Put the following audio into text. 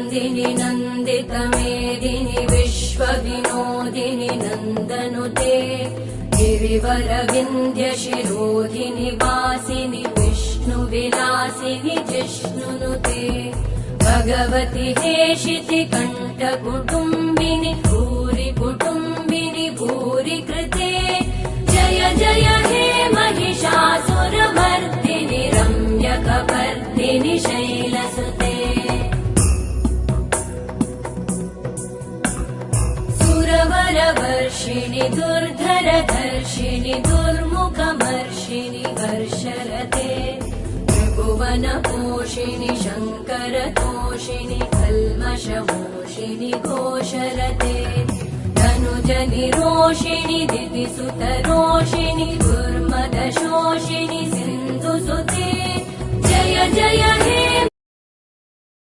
नन्दिनि नन्दितमेदिनि विश्वविनोदिनि नन्दनुते गिरिवरविन्ध्यशिरोधिनि वासिनि विष्णुविलासिनि जिष्णुनुते भगवति हेशिति कण्ठकुटुम्बिनि भूरि कुटुम्बिनि भूरि कृते जय जय हे महिषासुरमर्दिनि रम्यकपर्दिनि शैलसुते सुरवरवर्षिणि दुर्धरधर्षिणि दुर्मुखमर्षिणि वर्षरते त्रिभुवनपोषिणि शङ्करतोषिणि कल्मषमोषिणि घोषरते धनुजनिरोषिणि दितिसुतरोषिणि दुर्मदशोषिणि सिन्धुसुते जय जय हे